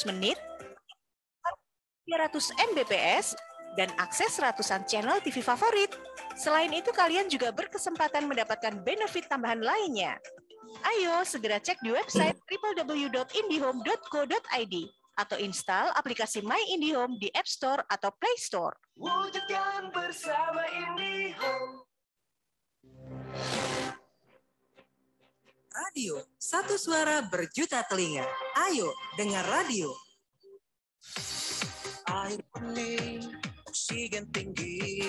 menit, 300 Mbps, dan akses ratusan channel TV favorit. Selain itu, kalian juga berkesempatan mendapatkan benefit tambahan lainnya. Ayo segera cek di website www.indihome.co.id atau install aplikasi My IndiHome di App Store atau Play Store. Wujudkan bersama IndiHome. Radio, satu suara berjuta telinga. Ayo, dengar radio. Air bening, oksigen tinggi,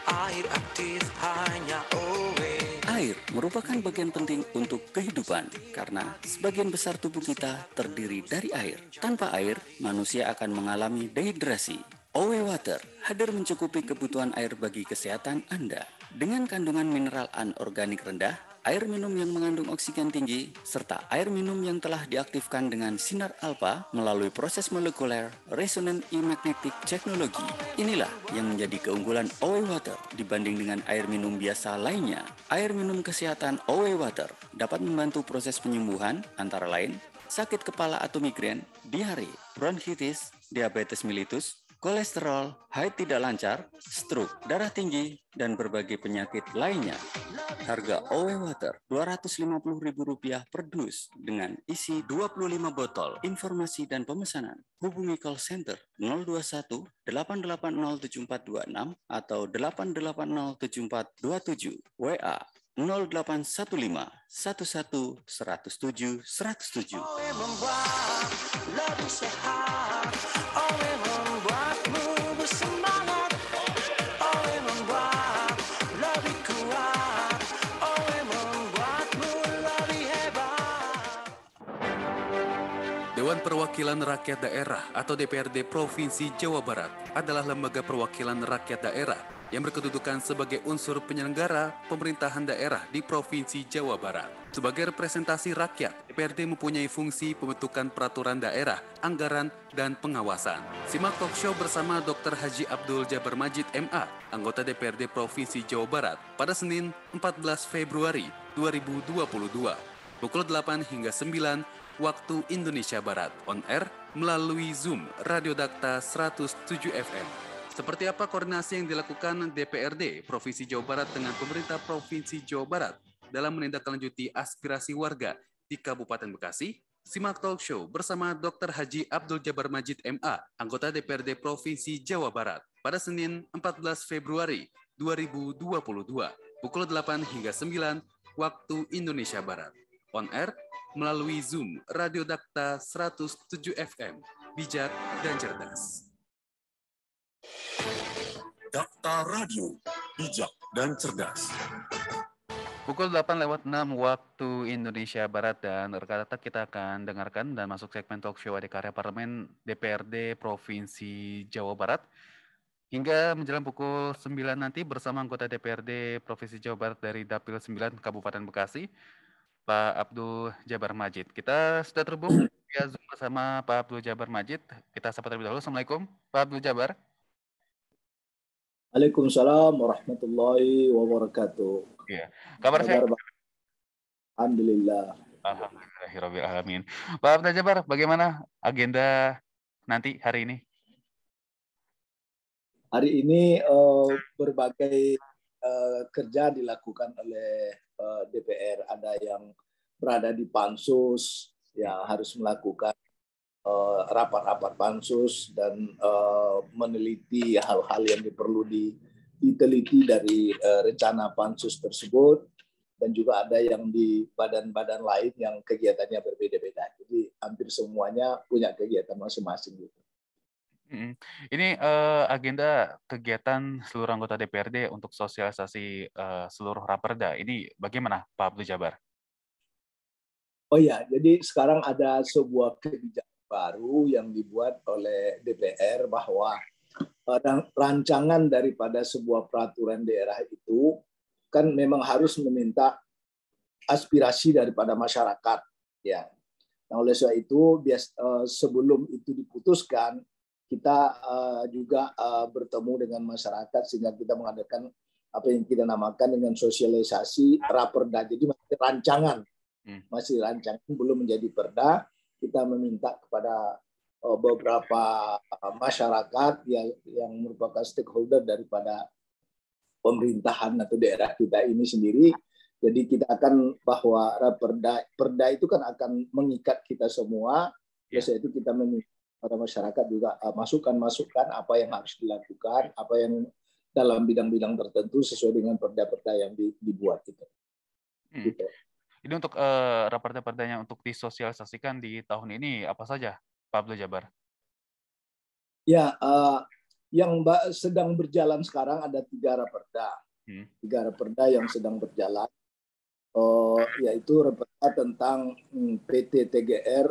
air aktif hanya OE. Air merupakan bagian penting untuk kehidupan karena sebagian besar tubuh kita terdiri dari air. Tanpa air, manusia akan mengalami dehidrasi. OE Water hadir mencukupi kebutuhan air bagi kesehatan Anda. Dengan kandungan mineral anorganik rendah, air minum yang mengandung oksigen tinggi, serta air minum yang telah diaktifkan dengan sinar alfa melalui proses molekuler resonant magnetic technology. Inilah yang menjadi keunggulan OE Water dibanding dengan air minum biasa lainnya. Air minum kesehatan OE Water dapat membantu proses penyembuhan antara lain sakit kepala atau migrain, diare, bronkitis, diabetes mellitus, kolesterol, haid tidak lancar, stroke, darah tinggi, dan berbagai penyakit lainnya. Harga OE Water Rp250.000 per dus dengan isi 25 botol. Informasi dan pemesanan hubungi call center 021 880 7426 atau 880 7427. WA 0815 11 107 107. OE membuat lebih sehat, OE membuatmu bersemangat, OE membuat lebih kuat, OE membuatmu lebih hebat. Dewan Perwakilan Rakyat Daerah atau DPRD Provinsi Jawa Barat adalah lembaga perwakilan rakyat daerah yang berkedudukan sebagai unsur penyelenggara pemerintahan daerah di Provinsi Jawa Barat. Sebagai representasi rakyat, DPRD mempunyai fungsi pembentukan peraturan daerah, anggaran, dan pengawasan. Simak talk show bersama Dr. Haji Abdul Jabar Majid MA, anggota DPRD Provinsi Jawa Barat, pada Senin 14 Februari 2022, pukul 8 hingga 9 waktu Indonesia Barat, on air melalui Zoom Radio Dakta 107 FM. Seperti apa koordinasi yang dilakukan DPRD Provinsi Jawa Barat dengan pemerintah Provinsi Jawa Barat dalam menindaklanjuti aspirasi warga di Kabupaten Bekasi? Simak talk show bersama Dr. Haji Abdul Jabar Majid MA, anggota DPRD Provinsi Jawa Barat, pada Senin 14 Februari 2022, pukul 8 hingga 9 waktu Indonesia Barat. On air melalui Zoom Radio Dakta 107 FM, bijak dan cerdas. Dakta Radio, bijak dan cerdas. Pukul 8:06 waktu Indonesia Barat, dan rekan-rekan kita akan dengarkan dan masuk segmen talk show Adikarya Parlemen DPRD Provinsi Jawa Barat. Hingga menjelang pukul 9 nanti bersama anggota DPRD Provinsi Jawa Barat dari Dapil 9 Kabupaten Bekasi, Pak Abdul Jabar Majid. Kita sudah terhubung via Zoom bersama Pak Abdul Jabar Majid. Kita sapa terlebih dahulu. Assalamualaikum Pak Abdul Jabar. Waalaikumsalam warahmatullahi wabarakatuh. Iya. Kabar sehat? Alhamdulillah. Alhamdulillahirrahmanirrahim. Pak Abdul Jabar, bagaimana agenda nanti hari ini? Hari ini berbagai kerja dilakukan oleh DPR. Ada yang berada di pansus, yang harus melakukan rapat-rapat pansus dan meneliti hal-hal yang perlu diteliti dari rencana pansus tersebut, dan juga ada yang di badan-badan lain yang kegiatannya berbeda-beda. Jadi hampir semuanya punya kegiatan masing-masing gitu. Ini agenda kegiatan seluruh anggota DPRD untuk sosialisasi seluruh raperda. Ini bagaimana Pak Abdul Jabar? Oh ya, jadi sekarang ada sebuah kebijakan baru yang dibuat oleh DPR bahwa rancangan daripada sebuah peraturan daerah itu kan memang harus meminta aspirasi daripada masyarakat, ya. Nah, oleh sebab itu sebelum itu diputuskan, kita juga bertemu dengan masyarakat sehingga kita mengadakan apa yang kita namakan dengan sosialisasi raperda. Jadi masih rancangan, belum menjadi perda. Kita meminta kepada beberapa masyarakat yang merupakan stakeholder daripada pemerintahan atau daerah kita ini sendiri. Jadi kita akan bahwa perda itu kan akan mengikat kita semua. Biasanya itu kita meminta pada masyarakat juga masukan-masukan apa yang harus dilakukan, apa yang dalam bidang-bidang tertentu sesuai dengan perda-perda yang dibuat itu. Gitu. Ini untuk raperda-perdanya untuk disosialisasikan di tahun ini apa saja, Pak Abdul Jabar? Ya, yang sedang berjalan sekarang ada 3 raperda. 3 raperda yang sedang berjalan, yaitu raperda tentang PT TGR,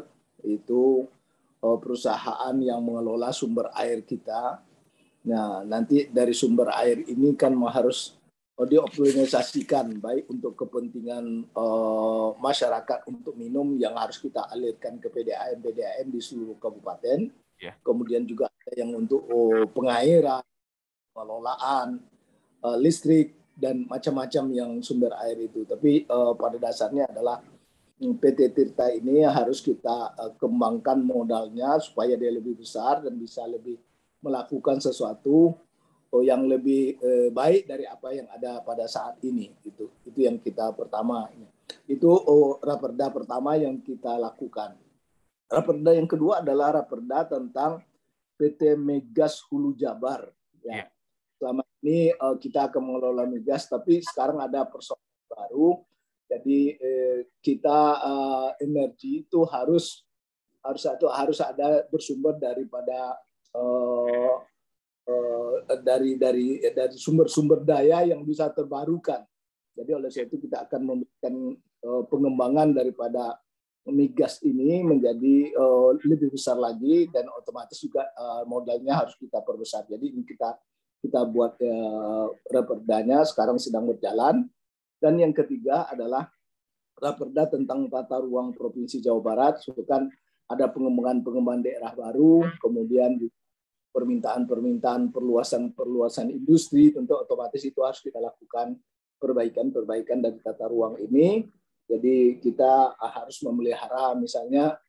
itu perusahaan yang mengelola sumber air kita. Nah, nanti dari sumber air ini kan harus dioptimalisasikan baik untuk kepentingan masyarakat untuk minum yang harus kita alirkan ke PDAM di seluruh kabupaten. Kemudian juga ada yang untuk pengairan, pengelolaan, listrik, dan macam-macam yang sumber air itu. Tapi pada dasarnya adalah PT Tirta ini harus kita kembangkan modalnya supaya dia lebih besar dan bisa lebih melakukan sesuatu yang lebih baik dari apa yang ada pada saat ini. Itu yang kita pertama. Itu raperda pertama yang kita lakukan. Raperda yang kedua adalah raperda tentang PT Migas Hulu Jabar. Ya. Selama ini kita akan mengelola migas, tapi sekarang ada persoalan baru. Jadi kita energi itu harus ada bersumber daripada dari sumber-sumber daya yang bisa terbarukan. Jadi oleh sebab itu kita akan memberikan pengembangan daripada migas ini menjadi lebih besar lagi, dan otomatis juga modalnya harus kita perbesar. Jadi ini kita buat raperdanya sekarang sedang berjalan. Dan yang ketiga adalah raperda tentang tata ruang Provinsi Jawa Barat. Itu kan ada pengembangan daerah baru, kemudian permintaan perluasan industri, tentu otomatis itu harus kita lakukan perbaikan dari tata ruang ini. Jadi kita harus memelihara misalnya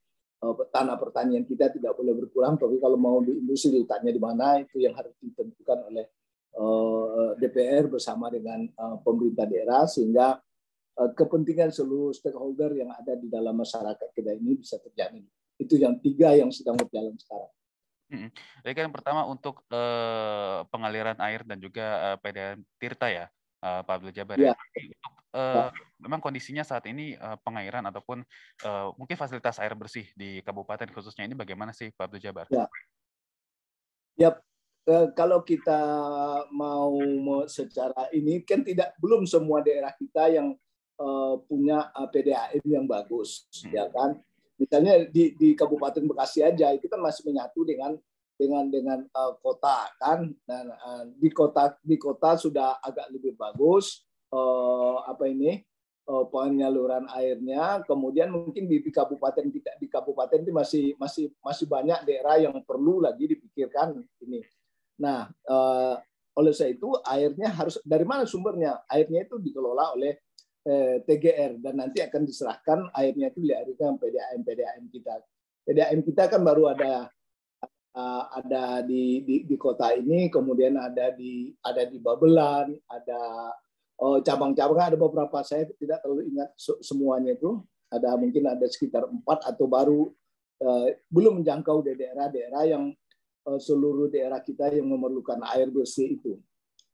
tanah pertanian kita tidak boleh berkurang, tapi kalau mau di industri letaknya di mana itu yang harus ditentukan oleh DPR bersama dengan pemerintah daerah, sehingga kepentingan seluruh stakeholder yang ada di dalam masyarakat kita ini bisa terjamin. Itu yang 3 yang sedang berjalan sekarang. Jadi kan pertama untuk pengaliran air dan juga PDAM Tirta ya, Pak Abdul Jabar. Ya. Untuk memang kondisinya saat ini pengairan ataupun mungkin fasilitas air bersih di kabupaten khususnya ini bagaimana sih, Pak Abdul Jabar? Ya, kalau kita mau secara ini kan belum semua daerah kita yang punya PDAM yang bagus, ya kan? Misalnya di Kabupaten Bekasi aja itu kan masih menyatu dengan kota kan, dan di kota sudah agak lebih bagus penyaluran airnya. Kemudian mungkin di kabupaten kita, di kabupaten itu masih banyak daerah yang perlu lagi dipikirkan ini. Nah, oleh sebab itu airnya harus dari mana sumbernya? Airnya itu dikelola oleh TGR dan nanti akan diserahkan airnya itu dialirkan PDAM kita. PDAM kita kan baru ada di kota ini, kemudian ada di Babelan, ada cabang-cabang, ada beberapa, saya tidak terlalu ingat semuanya itu. Mungkin ada sekitar 4 atau baru belum menjangkau daerah-daerah yang seluruh daerah kita yang memerlukan air bersih itu.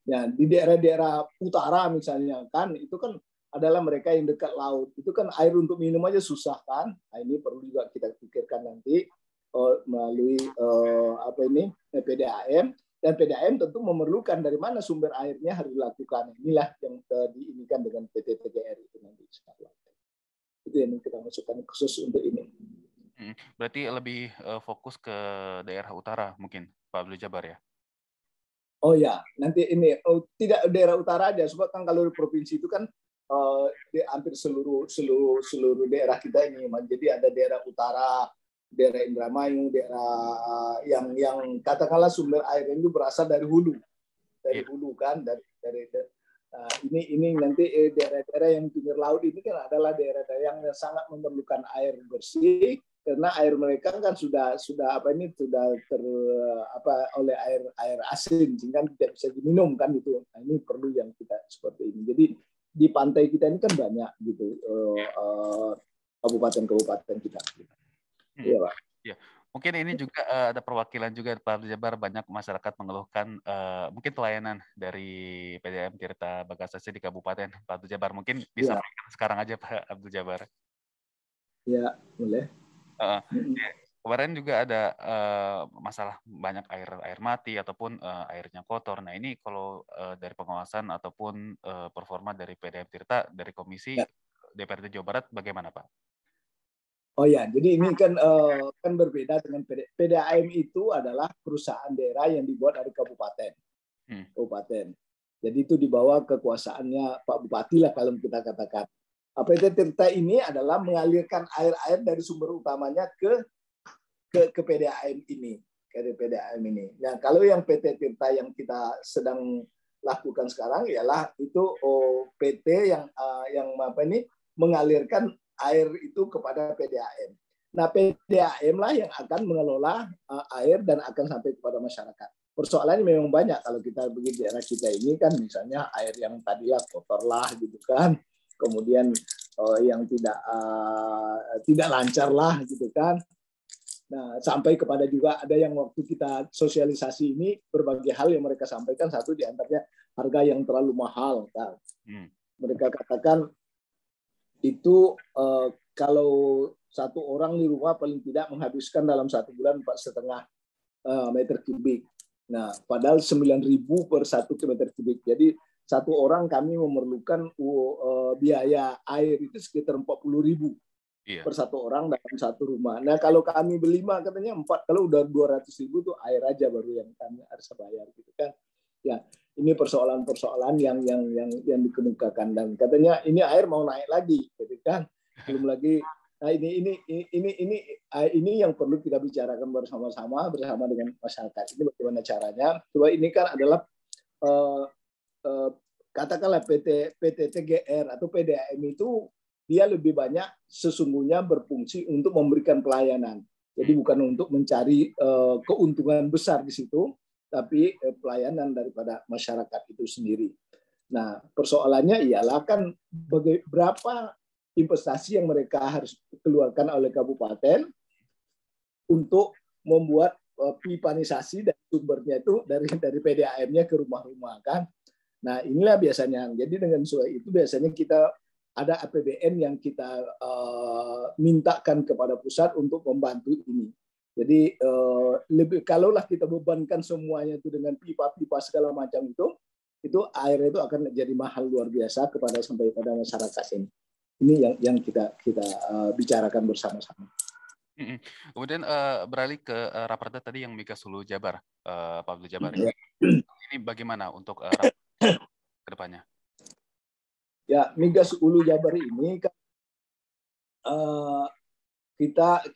Ya, di daerah-daerah utara misalnya kan, itu kan adalah mereka yang dekat laut. Itu kan air untuk minum aja susah kan. Nah, ini perlu juga kita pikirkan nanti melalui PDAM. Dan PDAM tentu memerlukan dari mana sumber airnya harus dilakukan. Inilah yang diinikan dengan PT TGR itu nanti. Itu yang kita masukkan khusus untuk ini. Berarti lebih fokus ke daerah utara mungkin, Pak Abdul Jabar ya? Oh ya, nanti ini tidak daerah utara aja. Sebab kan kalau di provinsi itu kan di hampir seluruh daerah kita ini. Jadi ada daerah utara, daerah Indramayu, daerah yang katakanlah sumber air itu berasal dari hulu, hulu kan, dari ini nanti daerah-daerah yang pinggir laut ini kan adalah daerah-daerah yang sangat memerlukan air bersih. karena air mereka kan sudah oleh air asin sehingga tidak bisa diminum kan itu. Nah, ini perlu yang kita seperti ini. Jadi di pantai kita ini kan banyak gitu kabupaten-kabupaten kita. Iya, Pak. Ya. Mungkin ini juga ada perwakilan juga Pak Abdul Jabar, banyak masyarakat mengeluhkan mungkin pelayanan dari PDAM Tirta Bagasasi di Kabupaten Pak Abdul Jabar. Mungkin disampaikan sekarang aja Pak Abdul Jabar. Ya, boleh. Kemarin juga ada masalah banyak air mati ataupun airnya kotor. Nah ini kalau dari pengawasan ataupun performa dari PDAM Tirta dari Komisi DPRD Jawa Barat bagaimana Pak? Oh ya, jadi ini kan berbeda dengan PDAM itu adalah perusahaan daerah yang dibuat dari kabupaten. Jadi itu di bawah kekuasaannya Pak Bupati lah kalau kita katakan. PT Tirta ini adalah mengalirkan air dari sumber utamanya ke PDAM ini, Nah, kalau yang PT Tirta yang kita sedang lakukan sekarang ialah itu PT yang mengalirkan air itu kepada PDAM. Nah, PDAM lah yang akan mengelola air dan akan sampai kepada masyarakat. Persoalannya memang banyak kalau kita begini daerah kita ini kan, misalnya air yang tadilah kotor lah gitu kan, kemudian yang tidak lancar lah gitu kan. Nah, sampai kepada juga ada yang waktu kita sosialisasi ini berbagai hal yang mereka sampaikan, satu diantaranya harga yang terlalu mahal kan. Mereka katakan itu kalau satu orang di rumah paling tidak menghabiskan dalam 1 bulan 4,5 meter kubik. Nah, padahal 9.000 per 1 meter kubik. Jadi satu orang kami memerlukan biaya air itu sekitar 40.000 per satu orang dalam satu rumah. Nah, kalau kami berlima katanya 4, kalau udah 200.000 tuh air aja baru yang kami harus bayar gitu kan. Ya, ini persoalan-persoalan yang dikemukakan, dan katanya ini air mau naik lagi gitu kan. Belum lagi. Nah, ini yang perlu kita bicarakan bersama dengan masyarakat. Ini bagaimana caranya? Coba ini kan adalah katakanlah PT TGR atau PDAM itu dia lebih banyak sesungguhnya berfungsi untuk memberikan pelayanan. Jadi bukan untuk mencari keuntungan besar di situ, tapi pelayanan daripada masyarakat itu sendiri. Nah, persoalannya ialah kan berapa investasi yang mereka harus keluarkan oleh kabupaten untuk membuat pipanisasi dan sumbernya itu dari PDAM-nya ke rumah-rumah kan. Nah, inilah biasanya. Jadi dengan sesuai itu biasanya kita ada APBN yang kita mintakan kepada pusat untuk membantu ini. Jadi kalaulah kita bebankan semuanya itu dengan pipa-pipa segala macam itu air itu akan jadi mahal luar biasa sampai pada masyarakat ini. Ini yang kita bicarakan bersama-sama. Kemudian beralih ke Raperda tadi yang Migas Hulu Jabar, Pak Abdul Jabar. Ini bagaimana untuk ke depannya? Ya, Migas Hulu Jabar ini kan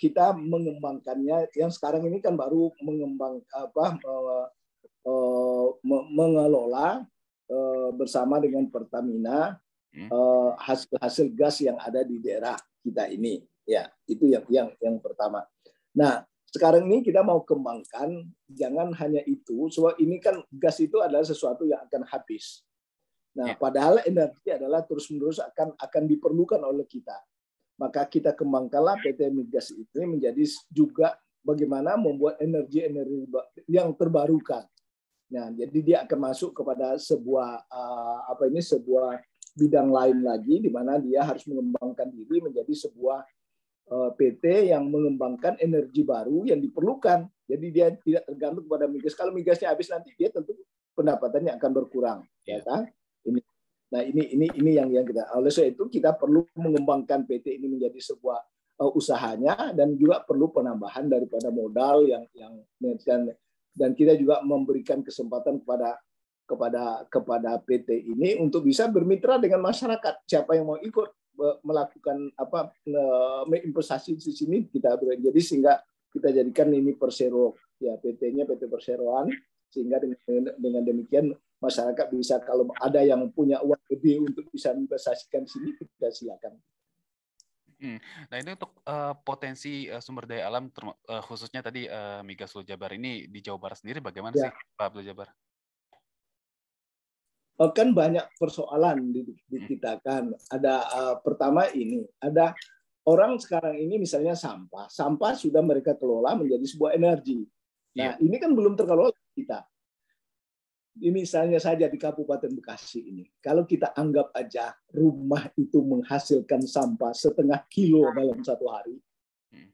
kita mengembangkannya. Yang sekarang ini kan baru mengelola bersama dengan Pertamina hasil gas yang ada di daerah kita ini. Ya, itu yang pertama. Nah, sekarang ini kita mau kembangkan, jangan hanya itu, sebab ini kan gas itu adalah sesuatu yang akan habis. Nah, padahal energi adalah terus-menerus akan diperlukan oleh kita. Maka kita kembangkanlah PT Migas ini menjadi juga bagaimana membuat energi yang terbarukan. Nah, jadi dia akan masuk kepada sebuah sebuah bidang lain lagi, di mana dia harus mengembangkan diri menjadi sebuah PT yang mengembangkan energi baru yang diperlukan. Jadi dia tidak tergantung kepada migas. Kalau migasnya habis nanti dia tentu pendapatannya akan berkurang, ya kan? Ini yang kita. Oleh sebab itu kita perlu mengembangkan PT ini menjadi sebuah usahanya, dan juga perlu penambahan daripada modal dan kita juga memberikan kesempatan kepada PT ini untuk bisa bermitra dengan masyarakat. Siapa yang mau ikut melakukan investasi di sini kita jadi sehingga kita jadikan ini persero, ya PT-nya PT Perseroan, sehingga dengan demikian masyarakat bisa, kalau ada yang punya uang lebih untuk bisa investasikan di sini, kita silakan. Nah ini untuk potensi sumber daya alam khususnya tadi migas Hulu Jabar ini di Jawa Barat sendiri bagaimana Ya. sih Pak Abdul Jabar? Kan banyak persoalan di kita kan. Ada pertama ini, ada orang sekarang ini misalnya sampah sudah mereka kelola menjadi sebuah energi. Nah, ini kan belum terkelola kita. Ini misalnya saja di Kabupaten Bekasi ini, kalau kita anggap aja rumah itu menghasilkan sampah 0,5 kilo dalam satu hari,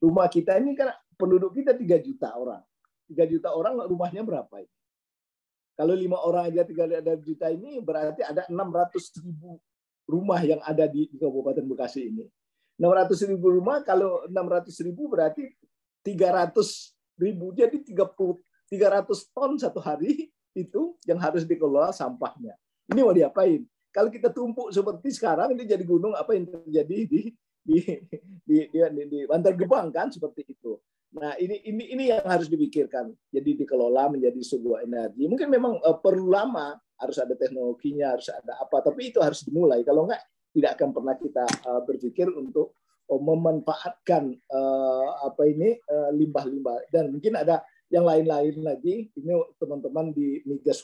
rumah kita ini kan penduduk kita 3 juta orang. 3 juta orang rumahnya berapa ini? Kalau 5 orang aja 3 juta ini berarti ada 600.000 rumah yang ada di Kabupaten Bekasi ini. 600.000 rumah, kalau 600.000 berarti 300.000, jadi 300 ton satu hari itu yang harus dikelola sampahnya. Ini mau diapain? Kalau kita tumpuk seperti sekarang ini jadi gunung, apa yang terjadi di Bantar Gebang kan seperti itu. Nah, ini yang harus dipikirkan. Jadi dikelola menjadi sebuah energi. Mungkin memang perlu lama, harus ada teknologinya, harus ada apa, tapi itu harus dimulai. Kalau enggak, tidak akan pernah kita berpikir untuk memanfaatkan limbah-limbah. Dan mungkin ada yang lain-lain lagi. Ini teman-teman di migas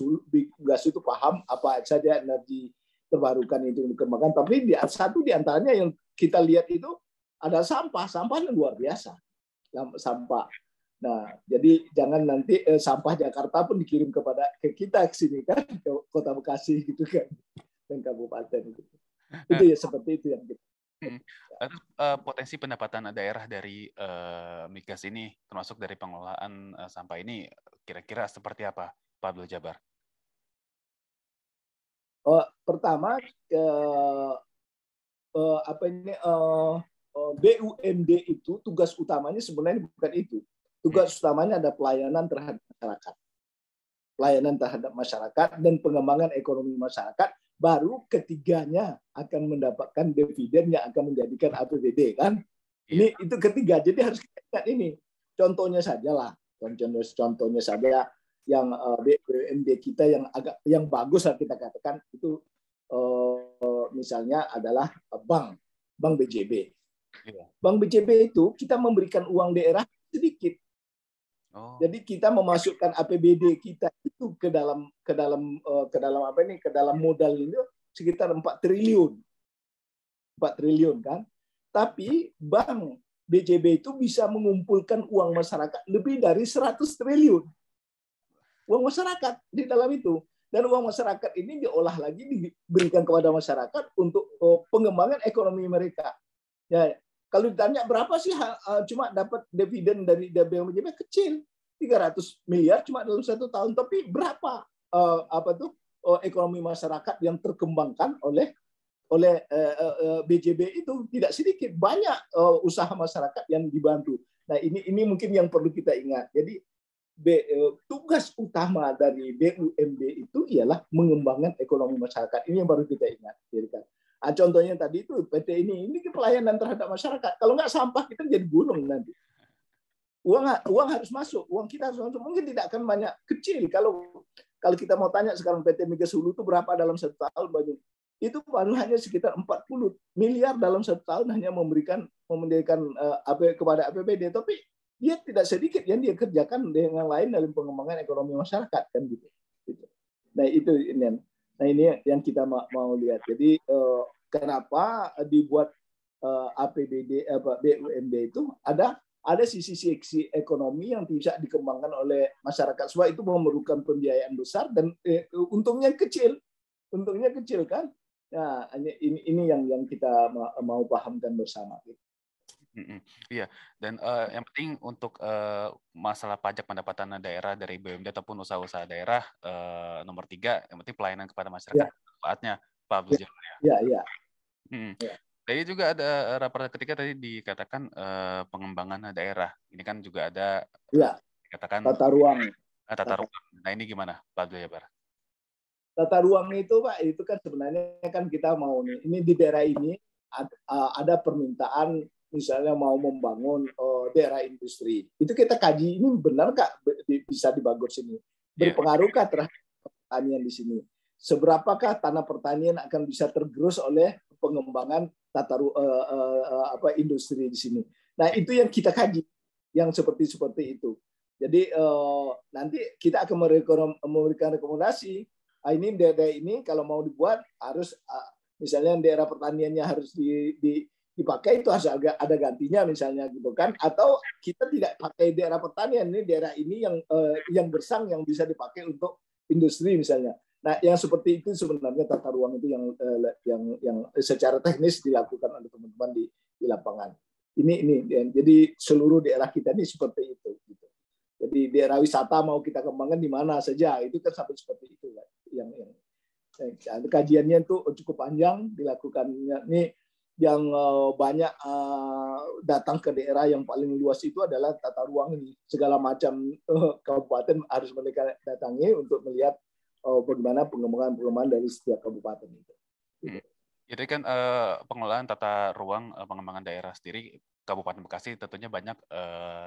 itu paham apa saja energi terbarukan itu dikembangkan. Tapi satu di antaranya yang kita lihat itu ada sampah. Sampahnya luar biasa. Sampah. Nah, jadi jangan nanti sampah Jakarta pun dikirim ke kita ke sini kan, ke Kota Bekasi gitu kan, dan kabupaten gitu. Itu ya seperti itu yang kita. Potensi pendapatan daerah dari migas ini, termasuk dari pengelolaan sampah ini, kira-kira seperti apa, Pak Abdul Jabar? Pertama, BUMD itu tugas utamanya sebenarnya bukan itu. Tugas utamanya ada pelayanan terhadap masyarakat. Pelayanan terhadap masyarakat dan pengembangan ekonomi masyarakat. Baru ketiganya akan mendapatkan dividen yang akan menjadikan APBD kan. Ini itu ketiga. Jadi harus kita ingat ini. Contohnya saja lah. Contohnya saja yang BUMD kita yang bagus lah kita katakan itu misalnya adalah Bank BJB. Bank BJB itu kita memberikan uang daerah sedikit. Jadi kita memasukkan APBD kita itu ke dalam modal ini sekitar 4 triliun. 4 triliun kan. Tapi Bank BJB itu bisa mengumpulkan uang masyarakat lebih dari 100 triliun. Uang masyarakat di dalam itu. Dan uang masyarakat ini diolah lagi diberikan kepada masyarakat untuk pengembangan ekonomi mereka. Ya, kalau ditanya berapa sih cuma dapat dividen dari BUMD kecil, 300 miliar cuma dalam 1 tahun. Tapi berapa ekonomi masyarakat yang terkembangkan oleh BJB itu tidak sedikit, banyak usaha masyarakat yang dibantu. Nah ini mungkin yang perlu kita ingat. Jadi tugas utama dari BUMD itu ialah mengembangkan ekonomi masyarakat. Ini yang baru kita ingat. Contohnya tadi itu PT ini pelayanan terhadap masyarakat. Kalau nggak sampah kita jadi gunung nanti. Uang harus masuk, uang kita harus masuk. Mungkin tidak akan banyak, kecil. Kalau kita mau tanya sekarang PT Migas Hulu itu berapa dalam 1 tahun, itu baru hanya sekitar 40 miliar dalam 1 tahun hanya memberikan kepada APBD. Tapi dia tidak sedikit yang dia kerjakan dengan lain dalam pengembangan ekonomi masyarakat kan gitu. Nah itu ini. Nah ini yang kita mau lihat. Jadi kenapa dibuat APBD BUMD itu ada sisi ekonomi yang bisa dikembangkan oleh masyarakat. Sebab itu memerlukan pembiayaan besar dan untungnya kecil kan. Nah ini yang kita mau pahamkan bersama. Iya, dan yang penting untuk masalah pajak pendapatan daerah dari BUMD ataupun usaha-usaha daerah, nomor 3, yang penting pelayanan kepada masyarakat manfaatnya, Pak Abdul Jabar ya. Iya. Tadi juga ada rapat ketika tadi dikatakan pengembangan daerah. Ini kan juga ada dikatakan tata ruang. Nah ini gimana, Pak Abdul Jabar? Tata ruang itu Pak, itu kan sebenarnya kan kita mau ini di daerah ini ada permintaan misalnya mau membangun daerah industri. Itu kita kaji, ini benar nggak bisa dibangun sini? Berpengaruhkah terhadap pertanian di sini? Seberapakah tanah pertanian akan bisa tergerus oleh pengembangan industri di sini. Nah, itu yang kita kaji, yang seperti itu. Jadi nanti kita akan memberikan rekomendasi. Ini daerah ini kalau mau dibuat harus misalnya daerah pertaniannya harus dipakai, itu harus ada gantinya misalnya gitu kan, atau kita tidak pakai daerah pertanian, ini daerah ini yang gersang yang bisa dipakai untuk industri misalnya. Nah, yang seperti itu sebenarnya tata ruang itu yang secara teknis dilakukan oleh teman-teman di lapangan. Ini jadi seluruh daerah kita ini seperti itu gitu. Jadi daerah wisata mau kita kembangkan di mana saja, itu kan sampai seperti itu yang kajiannya itu cukup panjang dilakukannya. Ini yang banyak datang ke daerah yang paling luas itu adalah tata ruang ini. Segala macam kabupaten harus mereka datangi untuk melihat bagaimana pengembangan dari setiap kabupaten itu. Jadi kan pengelolaan tata ruang pengembangan daerah sendiri Kabupaten Bekasi tentunya banyak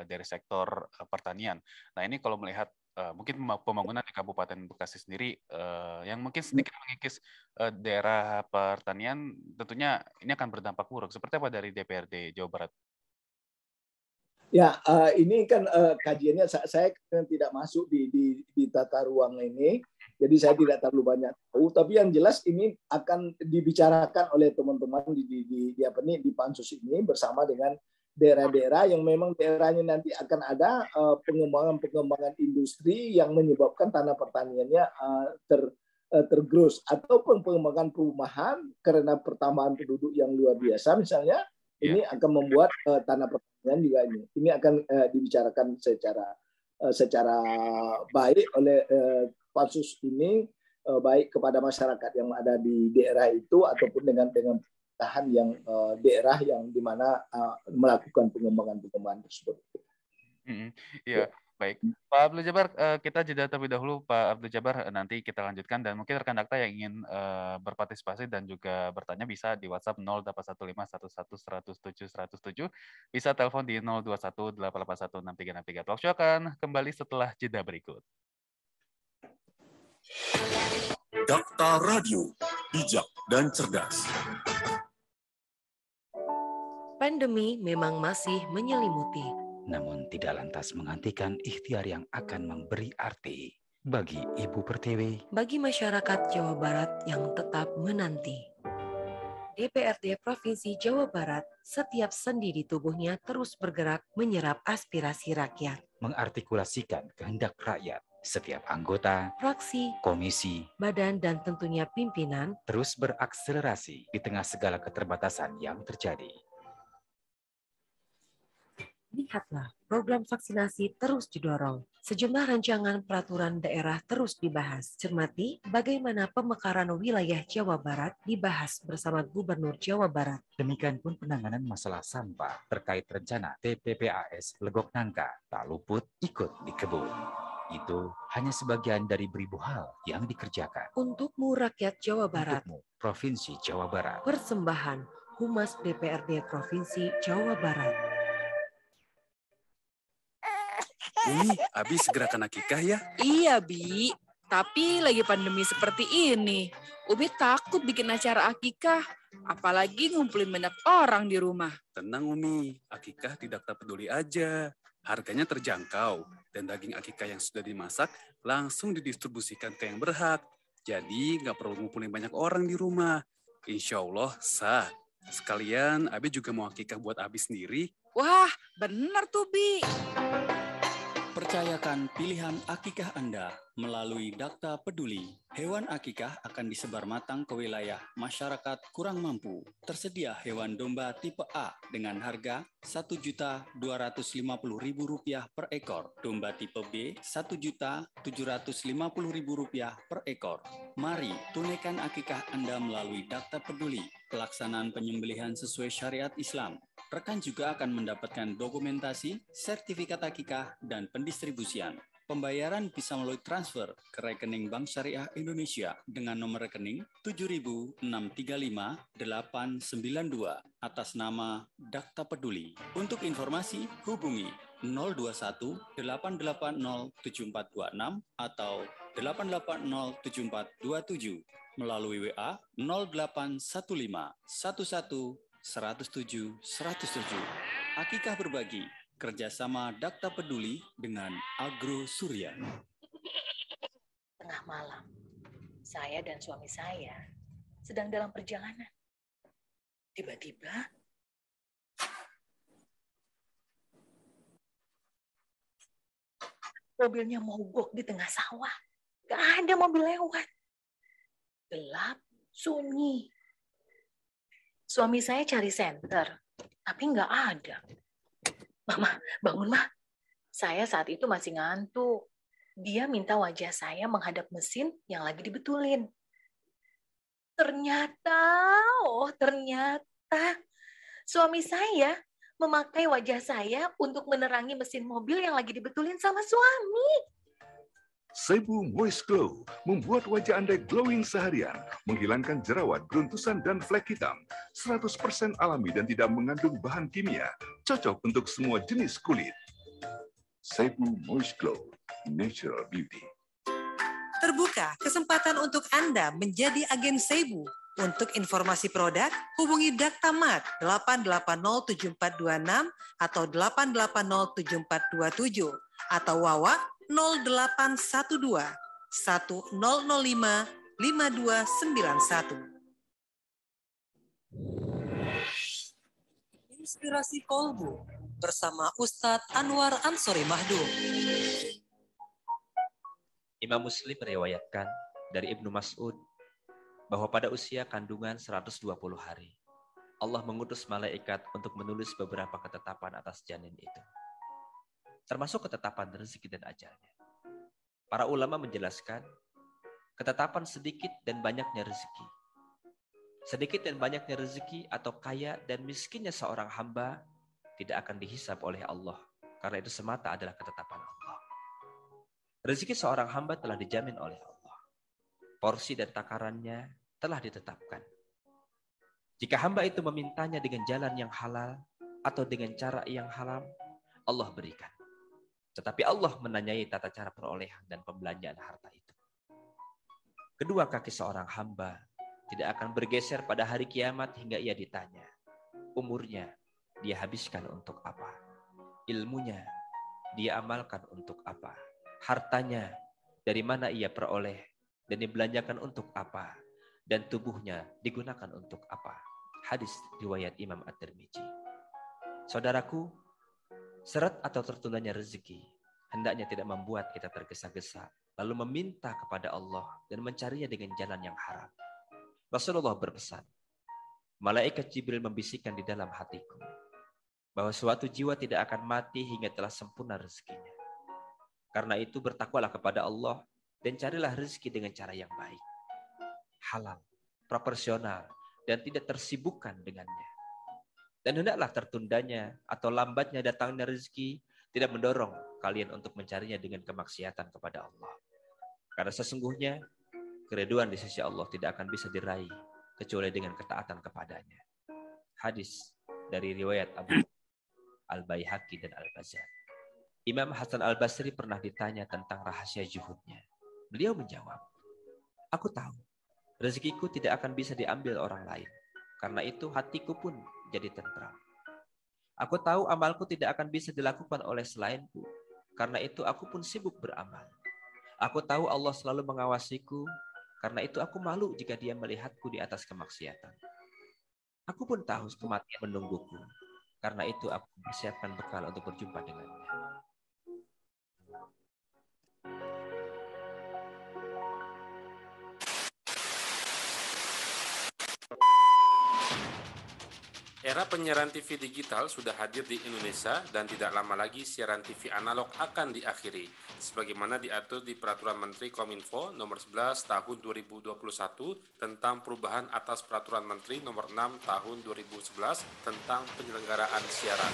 dari sektor pertanian. Nah, ini kalau melihat mungkin pembangunan di Kabupaten Bekasi sendiri yang mungkin sedikit mengikis daerah pertanian, tentunya ini akan berdampak buruk. Seperti apa dari DPRD Jawa Barat? Ya, ini kan kajiannya saya tidak masuk di tata ruang ini, jadi saya tidak terlalu banyak tahu. Tapi yang jelas ini akan dibicarakan oleh teman-teman di pansus ini bersama dengan daerah-daerah yang memang daerahnya nanti akan ada pengembangan industri yang menyebabkan tanah pertaniannya tergerus, ataupun pengembangan perumahan karena pertambahan penduduk yang luar biasa misalnya. Ini akan membuat tanah pertanian juga ini akan dibicarakan secara baik oleh pansus ini, baik kepada masyarakat yang ada di daerah itu ataupun dengan tahan yang daerah yang di mana melakukan pengembangan tersebut. Iya, baik. Pak Abdul Jabar, kita jeda terlebih dahulu. Pak Abdul Jabar, nanti kita lanjutkan. Dan mungkin rekan Dakta yang ingin berpartisipasi dan juga bertanya bisa di WhatsApp 081511100107. Bisa telepon di 0218816363. Talk show akan kembali setelah jeda berikut. Dakta Radio, bijak dan cerdas. Pandemi memang masih menyelimuti, namun tidak lantas menghentikan ikhtiar yang akan memberi arti bagi Ibu Pertiwi, bagi masyarakat Jawa Barat yang tetap menanti. DPRD Provinsi Jawa Barat, setiap sendi di tubuhnya terus bergerak menyerap aspirasi rakyat, mengartikulasikan kehendak rakyat. Setiap anggota, fraksi, komisi, badan, dan tentunya pimpinan terus berakselerasi di tengah segala keterbatasan yang terjadi. Lihatlah, program vaksinasi terus didorong. Sejumlah rancangan peraturan daerah terus dibahas. Cermati bagaimana pemekaran wilayah Jawa Barat dibahas bersama Gubernur Jawa Barat. Demikian pun penanganan masalah sampah terkait rencana TPPAS Legok Nangka tak luput ikut dikebut. Itu hanya sebagian dari beribu hal yang dikerjakan. Untukmu rakyat Jawa Barat. Untukmu Provinsi Jawa Barat. Persembahan Humas DPRD Provinsi Jawa Barat. Umi, habis gerakan akikah ya? Iya, Bi. Tapi lagi pandemi seperti ini, Umi takut bikin acara akikah. Apalagi ngumpulin banyak orang di rumah. Tenang, Umi. Akikah tidak peduli aja. Harganya terjangkau. Dan daging akikah yang sudah dimasak langsung didistribusikan ke yang berhak. Jadi nggak perlu ngumpulin banyak orang di rumah. Insya Allah sah. Sekalian, Abi juga mau akikah buat Abi sendiri. Wah, bener tuh, Bi. Percayakan pilihan akikah Anda melalui Dakta Peduli. Hewan akikah akan disebar matang ke wilayah masyarakat kurang mampu. Tersedia hewan domba tipe A dengan harga Rp1.250.000 per ekor. Domba tipe B Rp1.750.000 per ekor. Mari tunaikan akikah Anda melalui Dakta Peduli. Pelaksanaan penyembelihan sesuai syariat Islam. Rekan juga akan mendapatkan dokumentasi, sertifikat akikah, dan pendistribusian. Pembayaran bisa melalui transfer ke rekening Bank Syariah Indonesia dengan nomor rekening 7.635.892 atas nama Dakta Peduli. Untuk informasi, hubungi 021 880 7426 atau 880 7427 melalui WA 0815 11 107 107. Akikah berbagi, kerjasama Dakta Peduli dengan Agro Surya. Tengah malam, saya dan suami saya sedang dalam perjalanan. Tiba-tiba, mobilnya mogok di tengah sawah. Gak ada mobil lewat. Gelap, sunyi. Suami saya cari senter, tapi nggak ada. Mama, bangun, Ma. Saya saat itu masih ngantuk. Dia minta wajah saya menghadap mesin yang lagi dibetulin. Ternyata suami saya memakai wajah saya untuk menerangi mesin mobil yang lagi dibetulin sama suami. Seibu Moist Glow membuat wajah Anda glowing seharian, menghilangkan jerawat, beruntusan, dan flek hitam. 100% alami dan tidak mengandung bahan kimia. Cocok untuk semua jenis kulit. Seibu Moist Glow, Natural Beauty. Terbuka kesempatan untuk Anda menjadi agen Seibu. Untuk informasi produk, hubungi Daktamat 8807426 atau 8807427 atau Wawa 0812 1005 5291. Inspirasi Kolbu bersama Ustadz Anwar Ansori Mahdum. Imam Muslim meriwayatkan dari Ibnu Mas'ud bahwa pada usia kandungan 120 hari, Allah mengutus malaikat untuk menulis beberapa ketetapan atas janin itu, termasuk ketetapan rezeki dan ajalnya. Para ulama menjelaskan ketetapan sedikit dan banyaknya rezeki. Sedikit dan banyaknya rezeki atau kaya dan miskinnya seorang hamba tidak akan dihisab oleh Allah, karena itu semata adalah ketetapan Allah. Rezeki seorang hamba telah dijamin oleh Allah. Porsi dan takarannya telah ditetapkan. Jika hamba itu memintanya dengan jalan yang halal atau dengan cara yang haram, Allah berikan. Tetapi Allah menanyai tata cara perolehan dan pembelanjaan harta itu. Kedua kaki seorang hamba tidak akan bergeser pada hari kiamat hingga ia ditanya, umurnya dia habiskan untuk apa? Ilmunya dia amalkan untuk apa? Hartanya dari mana ia peroleh dan dibelanjakan untuk apa? Dan tubuhnya digunakan untuk apa? Hadis riwayat Imam At-Tirmidzi. Saudaraku, seret atau tertundanya rezeki hendaknya tidak membuat kita tergesa-gesa lalu meminta kepada Allah dan mencarinya dengan jalan yang haram. Rasulullah berpesan, malaikat Jibril membisikkan di dalam hatiku bahwa suatu jiwa tidak akan mati hingga telah sempurna rezekinya. Karena itu bertakwalah kepada Allah dan carilah rezeki dengan cara yang baik, halal, proporsional, dan tidak tersibukkan dengannya. Dan hendaklah tertundanya atau lambatnya datangnya rezeki tidak mendorong kalian untuk mencarinya dengan kemaksiatan kepada Allah. Karena sesungguhnya keriduan di sisi Allah tidak akan bisa diraih kecuali dengan ketaatan kepadanya. Hadis dari riwayat Abu Al-Baihaqi dan Al-Bazzar. Imam Hasan Al-Basri pernah ditanya tentang rahasia zuhudnya. Beliau menjawab, aku tahu rezekiku tidak akan bisa diambil orang lain. Karena itu hatiku pun jadi tentram. Aku tahu amalku tidak akan bisa dilakukan oleh selainku. Karena itu aku pun sibuk beramal. Aku tahu Allah selalu mengawasiku. Karena itu aku malu jika dia melihatku di atas kemaksiatan. Aku pun tahu kematian menungguku. Karena itu aku persiapkan bekal untuk berjumpa dengannya. Era penyiaran TV digital sudah hadir di Indonesia dan tidak lama lagi siaran TV analog akan diakhiri, sebagaimana diatur di Peraturan Menteri Kominfo Nomor 11 Tahun 2021 tentang perubahan atas Peraturan Menteri Nomor 6 Tahun 2011 tentang penyelenggaraan siaran.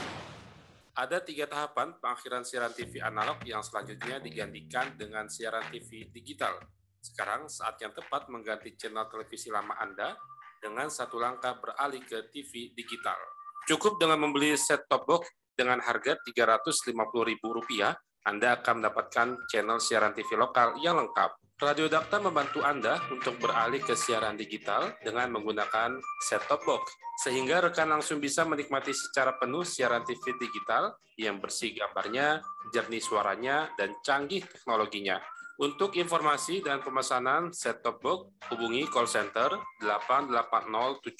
Ada 3 tahapan pengakhiran siaran TV analog yang selanjutnya digantikan dengan siaran TV digital. Sekarang saat yang tepat mengganti channel televisi lama Anda dengan satu langkah beralih ke TV digital. Cukup dengan membeli set-top box Dengan harga Rp350.000, Anda akan mendapatkan channel siaran TV lokal yang lengkap. Radio Dakta membantu Anda untuk beralih ke siaran digital dengan menggunakan set-top box, sehingga rekan langsung bisa menikmati secara penuh siaran TV digital yang bersih gambarnya, jernih suaranya, dan canggih teknologinya. Untuk informasi dan pemesanan set-top box, hubungi call center 8807426,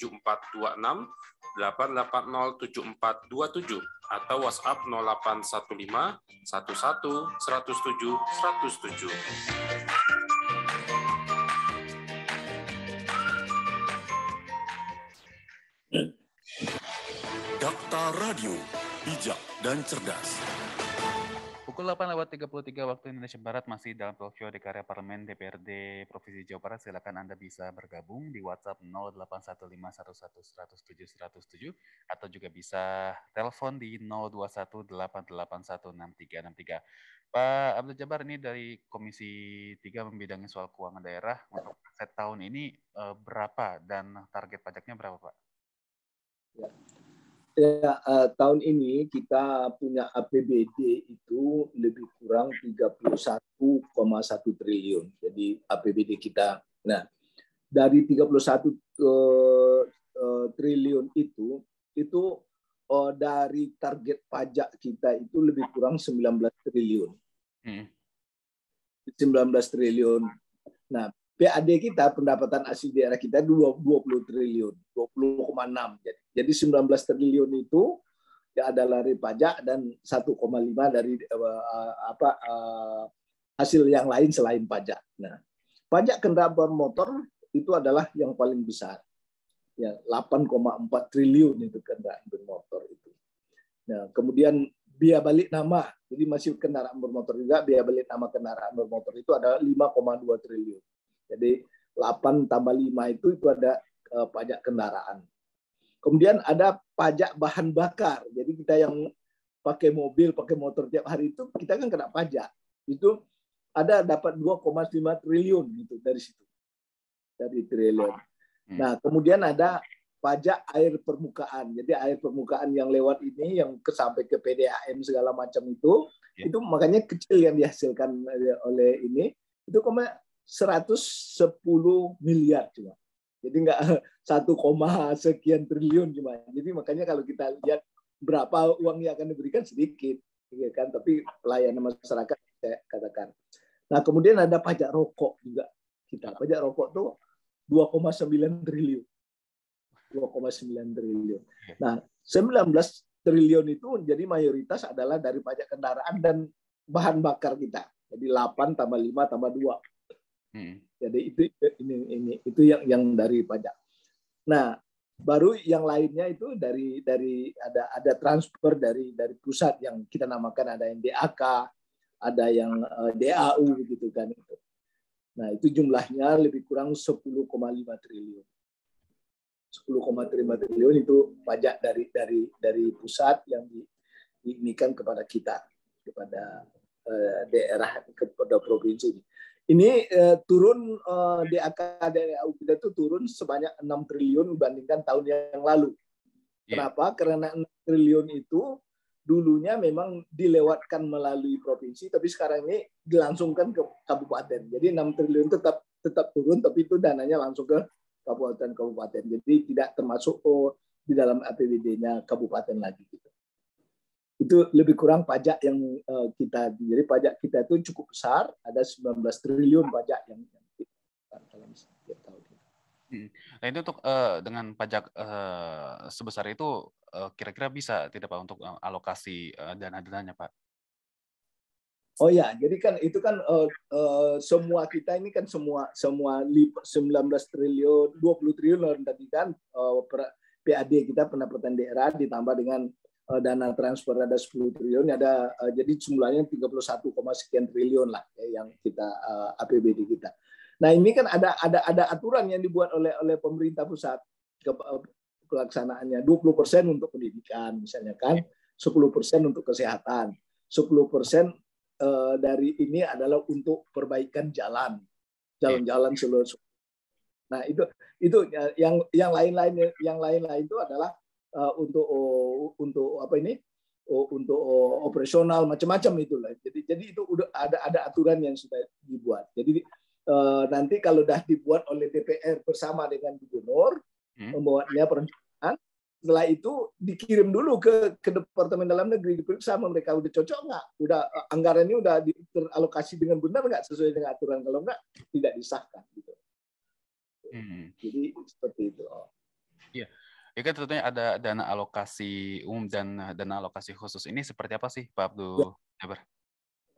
8807427, atau WhatsApp 0815 11 107 107. Dakta Radio, bijak dan cerdas. Pukul 8:33 waktu Indonesia Barat masih dalam talk show di karya Parlemen DPRD Provinsi Jawa Barat. Silakan Anda bisa bergabung di WhatsApp 081511107107 atau juga bisa telepon di 0218816363. Pak Abdul Jabar, ini dari Komisi 3 membidangi soal keuangan daerah. Untuk aset tahun ini berapa dan target pajaknya berapa, Pak? Ya, tahun ini kita punya APBD itu lebih kurang 31,1 triliun. Jadi APBD kita. Nah, dari 31 triliun itu dari target pajak kita itu lebih kurang 19 triliun. 19 triliun. Nah, PAD kita, pendapatan asli daerah kita 20 triliun, 20,6. Jadi 19 triliun itu ya adalah dari pajak dan 1,5 dari hasil yang lain selain pajak. Nah, pajak kendaraan bermotor itu adalah yang paling besar. Ya, 8,4 triliun itu kendaraan bermotor itu. Nah, kemudian biaya balik nama, jadi masih kendaraan bermotor juga, biaya balik nama kendaraan bermotor itu ada 5,2 triliun. Jadi 8 tambah 5 itu ada pajak kendaraan. Kemudian ada pajak bahan bakar. Jadi kita yang pakai mobil, pakai motor tiap hari itu kita kan kena pajak. Itu ada dapat 2,5 triliun gitu dari situ. Dari triliun. Nah, kemudian ada pajak air permukaan. Jadi air permukaan yang lewat ini yang sampai ke PDAM segala macam itu makanya kecil yang dihasilkan oleh ini itu 110 miliar cuma. Jadi nggak 1, sekian triliun cuma. Jadi makanya kalau kita lihat berapa uang yang akan diberikan sedikit, ya kan? Tapi pelayanan masyarakat saya katakan. Nah, kemudian ada pajak rokok juga. Kita pajak rokok tuh 2,9 triliun. 2,9 triliun. Nah, 19 triliun itu jadi mayoritas adalah dari pajak kendaraan dan bahan bakar kita. Jadi 8 tambah 5 tambah 2. Jadi itu yang dari pajak. Nah, baru yang lainnya itu dari ada transfer dari pusat yang kita namakan, ada yang DAK, ada yang DAU gitu kan itu. Nah, itu jumlahnya lebih kurang 10,5 triliun. 10,5 triliun itu pajak dari pusat yang diinikan kepada kita, kepada daerah, kepada provinsi. Ini turun DAK DAU kita itu turun sebanyak 6 triliun dibandingkan tahun yang lalu. Kenapa? Karena 6 triliun itu dulunya memang dilewatkan melalui provinsi, tapi sekarang ini dilangsungkan ke kabupaten. Jadi 6 triliun tetap turun, tapi itu dananya langsung ke kabupaten. Jadi tidak termasuk di dalam APBD-nya kabupaten lagi. Itu lebih kurang pajak yang kita. Jadi pajak kita itu cukup besar, ada 19 triliun pajak yang dalam setiap tahun. Nah, itu untuk dengan pajak sebesar itu kira-kira bisa tidak Pak untuk alokasi dana-dananya Pak? Oh ya, jadi kan itu kan semua kita ini kan semua 19 triliun, 20 triliun tadi kan PAD kita, pendapatan daerah, ditambah dengan dana transfer ada 10 triliun, ada jadi jumlahnya 31, sekian triliun lah yang kita APBD kita. Nah, ini kan ada aturan yang dibuat oleh pemerintah pusat pelaksanaannya, 20% untuk pendidikan misalnya kan, 10% untuk kesehatan, 10% dari ini adalah untuk perbaikan jalan-jalan seluruh. Nah, itu yang lain-lain itu adalah untuk apa ini? untuk operasional macam-macam itulah. Jadi itu udah ada aturan yang sudah dibuat. Jadi nanti kalau sudah dibuat oleh DPR bersama dengan gubernur, membuatnya perencanaan, setelah itu dikirim dulu ke Departemen Dalam Negeri, diperiksa sama mereka udah cocok nggak, udah anggarannya udah teralokasi dengan benar nggak sesuai dengan aturan, kalau nggak tidak disahkan gitu. Jadi seperti itu. Iya. Ya kan tentunya ada dana alokasi umum dan dana alokasi khusus. Ini seperti apa sih Pak Abdul Jabar?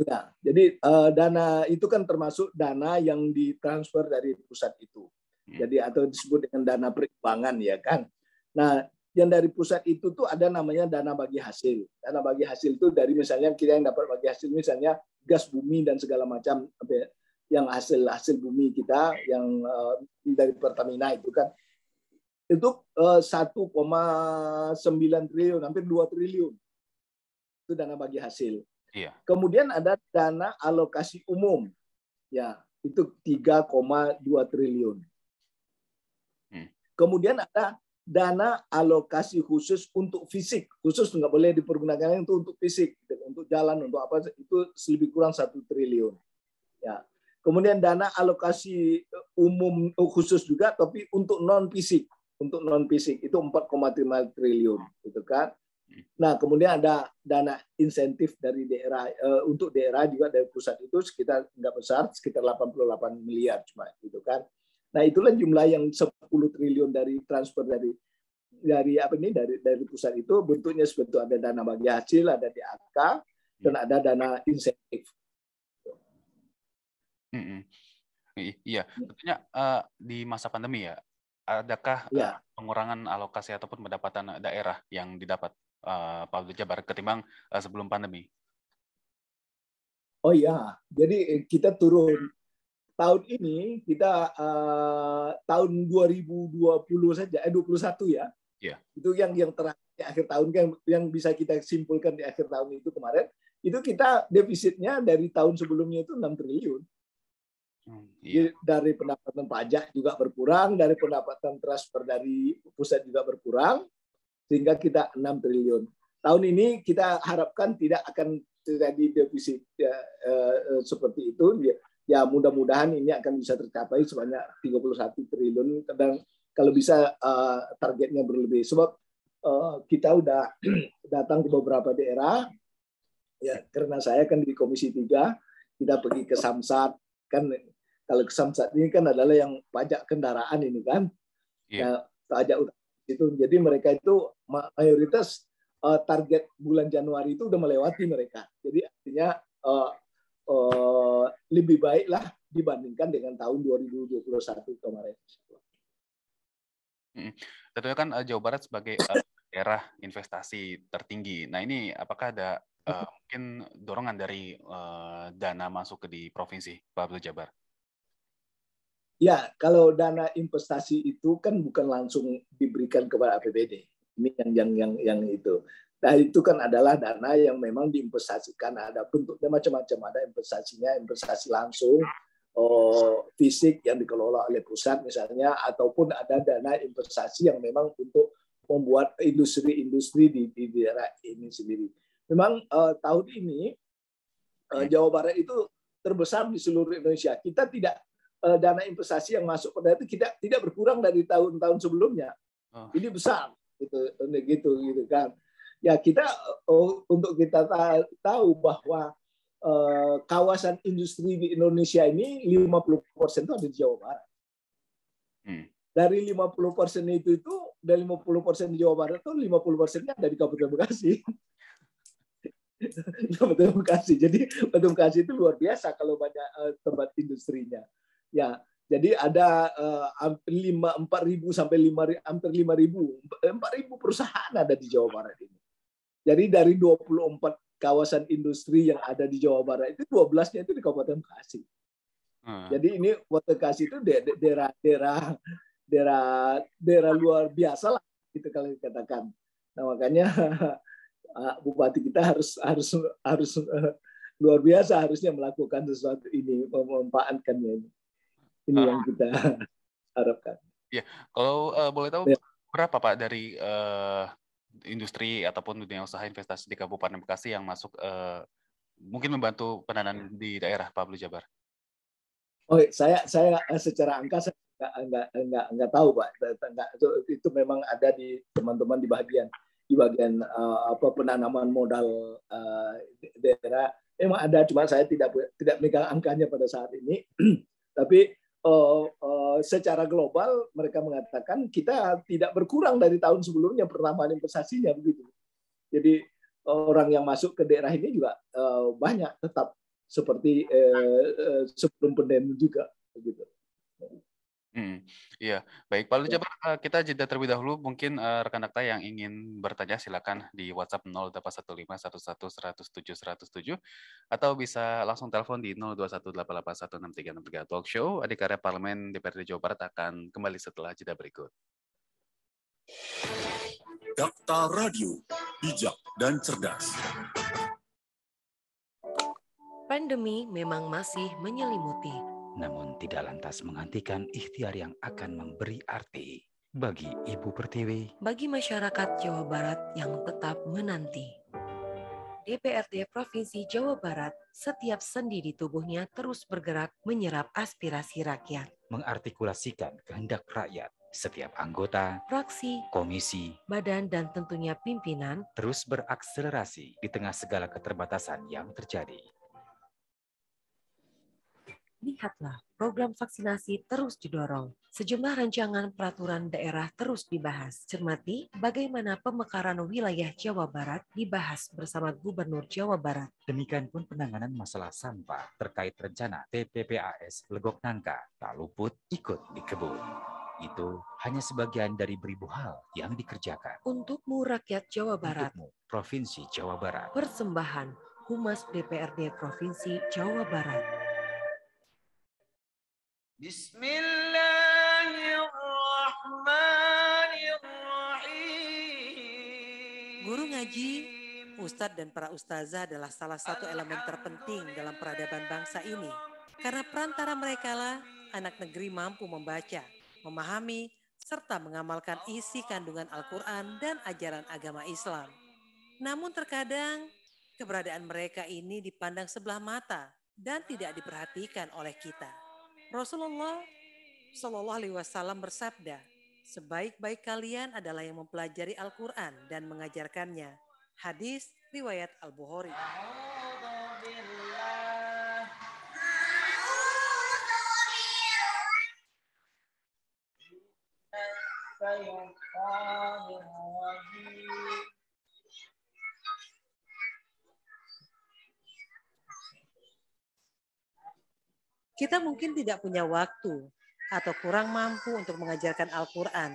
Ya, jadi dana itu kan termasuk dana yang ditransfer dari pusat itu. Jadi atau disebut dengan dana perimbangan ya kan. Nah, yang dari pusat itu tuh ada namanya dana bagi hasil. Dana bagi hasil itu dari misalnya kita yang dapat bagi hasil misalnya gas bumi dan segala macam yang hasil bumi kita yang dari Pertamina itu kan. Itu 1,9 triliun, hampir 2 triliun. Itu dana bagi hasil. Iya. Kemudian ada dana alokasi umum. Ya, itu 3,2 triliun. Kemudian ada dana alokasi khusus untuk fisik. Khusus nggak boleh dipergunakan itu untuk fisik, untuk jalan, untuk apa, itu lebih kurang 1 triliun. Ya. Kemudian dana alokasi umum khusus juga, tapi untuk non-fisik. Untuk non-fisik itu 4,5 triliun, gitu kan. Nah, kemudian ada dana insentif dari daerah, untuk daerah juga dari pusat itu sekitar nggak besar, sekitar 88 miliar cuma, gitu kan. Nah, itulah jumlah yang 10 triliun dari transfer dari pusat itu bentuknya seperti itu, ada dana bagi hasil, ada DAK, dan ada dana insentif. Iya, tentunya di masa pandemi ya, adakah pengurangan alokasi ataupun pendapatan daerah yang didapat Pak Abdul Jabar ketimbang sebelum pandemi? Oh iya, jadi kita turun. Tahun ini kita tahun 2020 saja, 21 ya. Yeah. Itu yang terakhir di akhir tahun yang bisa kita simpulkan di akhir tahun itu kemarin, itu kita defisitnya dari tahun sebelumnya itu 6 triliun. Jadi dari pendapatan pajak juga berkurang, dari pendapatan transfer dari pusat juga berkurang, sehingga kita 6 triliun. Tahun ini kita harapkan tidak akan terjadi defisit seperti itu. Ya mudah-mudahan ini akan bisa tercapai sebanyak 31 triliun. Dan kalau bisa targetnya berlebih. Sebab kita udah datang ke beberapa daerah, ya karena saya kan di Komisi 3, kita pergi ke Samsat, kan kalau ke Samsat ini kan adalah yang pajak kendaraan ini kan, pajak itu. Jadi mereka itu mayoritas target bulan Januari itu udah melewati mereka. Jadi artinya lebih baiklah dibandingkan dengan tahun 2021 kemarin. Tentunya kan Jawa Barat sebagai daerah investasi tertinggi. Nah ini apakah ada mungkin dorongan dari dana masuk ke di provinsi, Pak Abdul Jabar? Ya, kalau dana investasi itu kan bukan langsung diberikan kepada APBD. Ini yang itu. Nah, itu kan adalah dana yang memang diinvestasikan. Ada bentuknya macam-macam. Ada investasi langsung, fisik yang dikelola oleh pusat misalnya, ataupun ada dana investasi yang memang untuk membuat industri-industri di daerah ini sendiri. Memang tahun ini Jawa Barat itu terbesar di seluruh Indonesia. Kita tidak dana investasi yang masuk pada itu tidak berkurang dari tahun-tahun sebelumnya. Ini besar gitu kan. Ya kita untuk kita tahu bahwa kawasan industri di Indonesia ini 50% itu ada di Jawa Barat. Dari 50% itu dari 50% di Jawa Barat itu 50%-nya ada di Kabupaten Bekasi. Kabupaten Bekasi. Jadi Kabupaten Bekasi itu luar biasa kalau banyak tempat industrinya. Ya, jadi ada hampir 4.000 sampai hampir 5.000 perusahaan ada di Jawa Barat ini. Jadi dari 24 kawasan industri yang ada di Jawa Barat itu 12-nya itu di Kabupaten Bekasi. Jadi ini Kabupaten Bekasi itu daerah luar biasa lah, gitu kalau dikatakan. Nah makanya Bupati kita harus luar biasa harusnya melakukan sesuatu ini, memanfaatkannya ini. Ini yang kita harapkan. Ya, kalau boleh tahu berapa Pak dari industri ataupun dunia usaha investasi di Kabupaten Bekasi yang masuk mungkin membantu penanganan di daerah, Pak Abdul Jabar? Oh, saya secara angka saya nggak tahu, Pak. Itu memang ada di teman-teman di bagian penanaman modal daerah. Memang ada, cuma saya tidak megang angkanya pada saat ini. Tapi secara global mereka mengatakan kita tidak berkurang dari tahun sebelumnya penambahan investasinya begitu. Jadi orang yang masuk ke daerah ini juga banyak tetap seperti sebelum pandemi juga begitu. Iya, baik Pak Abdul Jabar, kita jeda terlebih dahulu. Mungkin rekan Dakta yang ingin bertanya silakan di WhatsApp 08151107 atau bisa langsung telepon di 0218816363. Talk Show Adikarya Parlemen DPRD Jawa Barat akan kembali setelah jeda berikut. Dakta Radio, bijak dan cerdas. Pandemi memang masih menyelimuti, namun tidak lantas menghentikan ikhtiar yang akan memberi arti bagi Ibu Pertiwi, bagi masyarakat Jawa Barat yang tetap menanti. DPRD Provinsi Jawa Barat, setiap sendi di tubuhnya terus bergerak menyerap aspirasi rakyat, mengartikulasikan kehendak rakyat. Setiap anggota, fraksi, komisi, badan, dan tentunya pimpinan terus berakselerasi di tengah segala keterbatasan yang terjadi. Lihatlah, program vaksinasi terus didorong. Sejumlah rancangan peraturan daerah terus dibahas. Cermati bagaimana pemekaran wilayah Jawa Barat dibahas bersama Gubernur Jawa Barat. Demikian pun penanganan masalah sampah terkait rencana TPPAS Legok Nangka tak luput ikut dikebut. Itu hanya sebagian dari beribu hal yang dikerjakan. Untukmu rakyat Jawa Barat. Untukmu Provinsi Jawa Barat. Persembahan Humas DPRD Provinsi Jawa Barat. Bismillahirrahmanirrahim. Guru ngaji, ustadz dan para ustazah adalah salah satu elemen terpenting dalam peradaban bangsa ini. Karena perantara merekalah anak negeri mampu membaca, memahami, serta mengamalkan isi kandungan Al-Quran dan ajaran agama Islam. Namun terkadang keberadaan mereka ini dipandang sebelah mata dan tidak diperhatikan oleh kita. Rasulullah Shallallahu Alaihi Wasallam bersabda, sebaik-baik kalian adalah yang mempelajari Al-Quran dan mengajarkannya. Hadis riwayat Al-Bukhari. Kita mungkin tidak punya waktu atau kurang mampu untuk mengajarkan Al-Quran.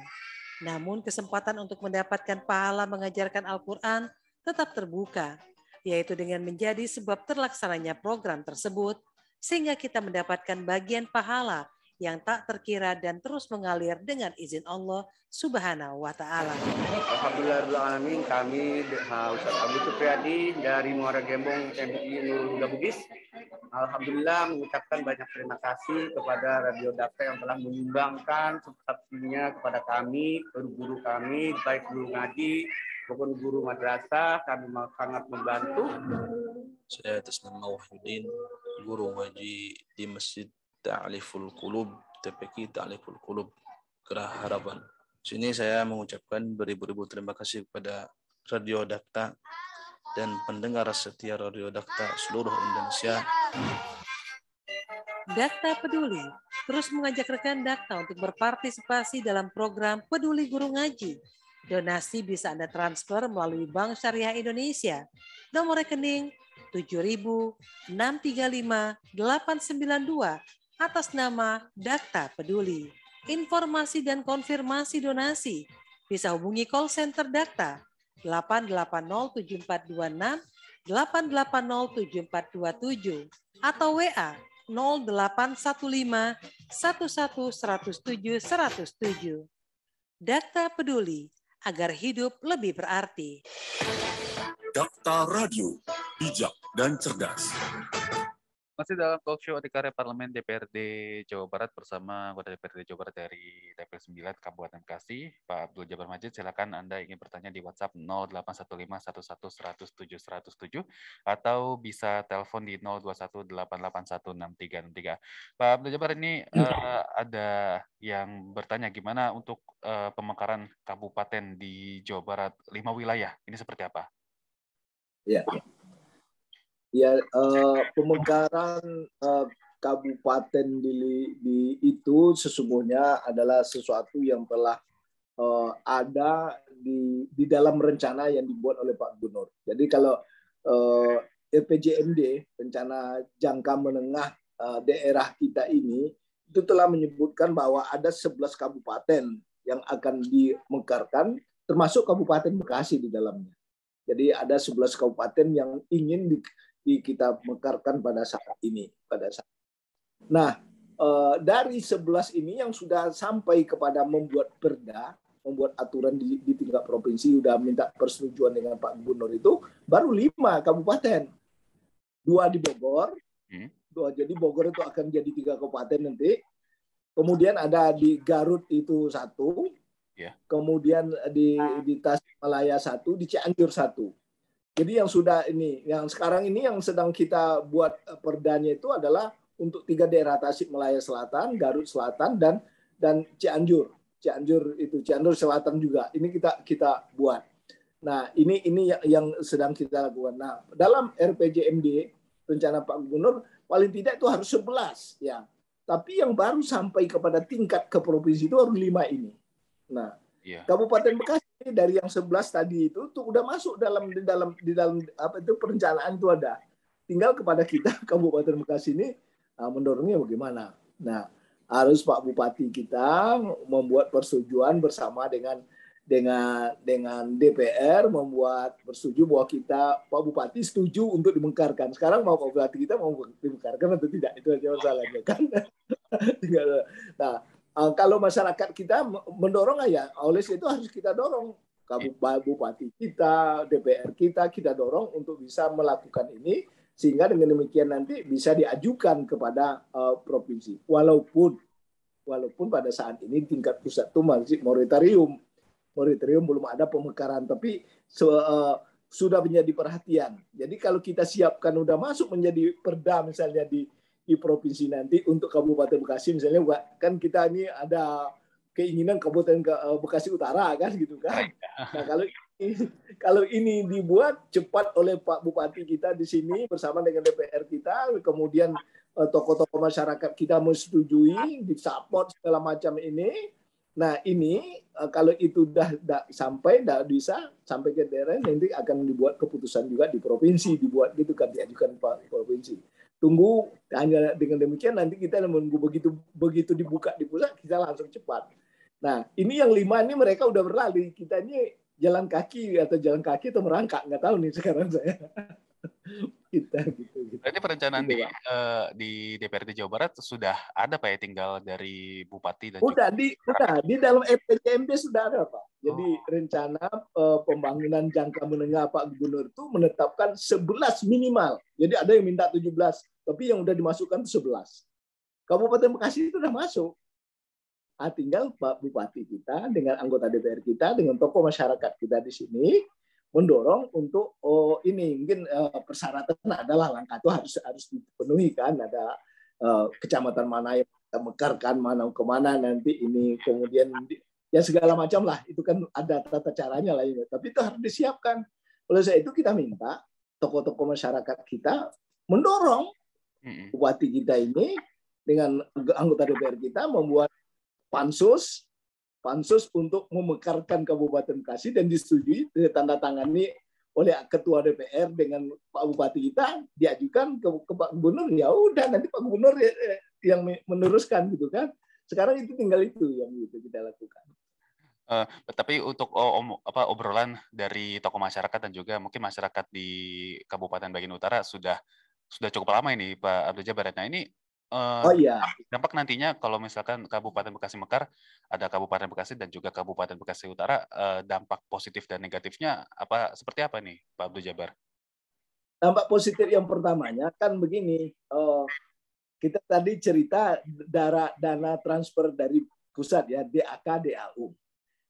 Namun kesempatan untuk mendapatkan pahala mengajarkan Al-Quran tetap terbuka, yaitu dengan menjadi sebab terlaksananya program tersebut, sehingga kita mendapatkan bagian pahala yang tak terkira dan terus mengalir dengan izin Allah Subhanahu wa Ta'ala. Alhamdulillahirrahmanirrahim, kami Ustaz Abdul Supriyadi dari Muara Gembong MUI Nurul Huda Bugis. Alhamdulillah mengucapkan banyak terima kasih kepada Radio Dakta yang telah menyumbangkan subsidinya kepada kami, guru-guru kami, baik guru ngaji maupun guru madrasah, kami sangat membantu. Saya atas nama Wahyudin, guru ngaji di Masjid Ta'liful Qulub, TPQ Ta'liful Qulub, Gerah Harapan. Sini saya mengucapkan beribu-ribu terima kasih kepada Radio Dakta dan pendengar setia Radio Dakta seluruh Indonesia. Dakta Peduli terus mengajak rekan Dakta untuk berpartisipasi dalam program Peduli Guru Ngaji. Donasi bisa Anda transfer melalui Bank Syariah Indonesia. Nomor rekening 7.635.892 atas nama Dakta Peduli. Informasi dan konfirmasi donasi bisa hubungi call center Dakta 8807426 8807427 atau WA 0815 11107 107. Dakta Peduli agar hidup lebih berarti. Dakta Radio, bijak dan cerdas. Masih dalam talk show di karya Parlemen DPRD Jawa Barat bersama anggota DPRD Jawa Barat dari TP 9 Kabupaten Bekasi, Pak Abdul Jabar Majid. Silakan Anda ingin bertanya di WhatsApp 081511100107 atau bisa telepon di 0218816363. Pak Abdul Jabar, ini ada yang bertanya gimana untuk pemekaran kabupaten di Jawa Barat 5 wilayah. Ini seperti apa? Ya. Ya, pemekaran kabupaten di itu sesungguhnya adalah sesuatu yang telah ada di dalam rencana yang dibuat oleh Pak Gubernur. Jadi kalau RPJMD, rencana jangka menengah daerah kita ini, itu telah menyebutkan bahwa ada 11 kabupaten yang akan dimekarkan, termasuk Kabupaten Bekasi di dalamnya. Jadi ada 11 kabupaten yang ingin kita mekarkan pada saat ini. Nah, dari 11 ini yang sudah sampai kepada membuat perda, membuat aturan di tingkat provinsi, sudah minta persetujuan dengan Pak Gubernur itu, baru 5 kabupaten. 2 di Bogor, jadi Bogor itu akan jadi 3 kabupaten nanti. Kemudian ada di Garut itu 1, kemudian di Tasikmalaya 1, di Cianjur 1. Jadi yang sudah ini, yang sekarang ini yang sedang kita buat perdanya itu adalah untuk 3 daerah, Tasikmalaya Selatan, Garut Selatan, dan Cianjur. Cianjur Selatan juga. Ini kita buat. Nah, ini yang sedang kita lakukan. Nah, dalam RPJMD rencana Pak Gubernur paling tidak itu harus 11 ya. Tapi yang baru sampai kepada tingkat ke provinsi itu harus 5 ini. Nah, Kabupaten Bekasi dari yang 11 tadi itu tuh udah masuk di dalam apa itu perencanaan itu ada. Tinggal kepada kita Kabupaten Bekasi ini mendorongnya bagaimana. Nah, harus Pak Bupati kita membuat persetujuan bersama dengan DPR, membuat persetuju bahwa kita Pak Bupati setuju untuk dimekarkan. Sekarang mau Pak Bupati kita mau dimekarkan atau tidak, itu aja masalahnya kan. Nah, kalau masyarakat kita mendorong ya, oleh itu harus kita dorong. Bupati kita, DPR kita dorong untuk bisa melakukan ini, sehingga dengan demikian nanti bisa diajukan kepada provinsi. Walaupun pada saat ini tingkat pusat itu masih moratorium belum ada pemekaran, tapi sudah menjadi perhatian. Jadi kalau kita siapkan udah masuk menjadi perda misalnya di provinsi nanti untuk Kabupaten Bekasi misalnya, kan kita ini ada keinginan Kabupaten Bekasi Utara kan gitu kan. Nah, kalau ini dibuat cepat oleh Pak Bupati kita di sini bersama dengan DPR kita, kemudian tokoh-tokoh masyarakat kita menyetujui, disupport segala macam ini. Nah, ini kalau itu udah sampai bisa sampai ke daerah, nanti akan dibuat keputusan juga di provinsi, dibuat gitu kan, diajukan Pak provinsi. Tunggu, hanya dengan demikian nanti kita menunggu begitu dibuka di pusat, kita langsung cepat. Nah, ini yang 5 ini mereka udah berlari, kita ini jalan kaki atau merangkak, nggak tahu nih sekarang saya. Kita gitu. Berarti perencanaan di DPRD Jawa Barat sudah ada Pak ya, tinggal dari Bupati dan udah di dalam RPJMD sudah ada Pak. Jadi rencana pembangunan jangka menengah Pak Gubernur itu menetapkan 11 minimal. Jadi ada yang minta 17, tapi yang udah dimasukkan itu 11. Kabupaten Bekasi itu udah masuk. Tinggal Pak Bupati kita dengan anggota DPR kita dengan tokoh masyarakat kita di sini mendorong untuk ini mungkin persyaratan adalah langkah itu harus dipenuhi kan, ada kecamatan mana yang kita mekarkan, mana kemana nanti ini, kemudian ya segala macam lah, itu kan ada tata caranya lah ini, tapi itu harus disiapkan. Oleh sebab itu kita minta tokoh-tokoh masyarakat kita mendorong bupati kita ini dengan anggota DPR kita membuat pansus untuk memekarkan Kabupaten Bekasi dan disetujui, ditandatangani oleh Ketua DPR dengan Pak Bupati kita, diajukan ke Pak Gubernur, ya udah nanti Pak Gubernur yang meneruskan gitu kan. Sekarang itu tinggal itu yang gitu kita lakukan. Tapi untuk obrolan dari tokoh masyarakat dan juga mungkin masyarakat di Kabupaten Bagian Utara sudah cukup lama ini Pak Abdul Jabar. Nah, ini dampak nantinya kalau misalkan Kabupaten Bekasi mekar, ada Kabupaten Bekasi dan juga Kabupaten Bekasi Utara, dampak positif dan negatifnya seperti apa nih Pak Abdul Jabar? Dampak positif yang pertamanya kan begini, kita tadi cerita dana transfer dari pusat ya, DAK, DAU.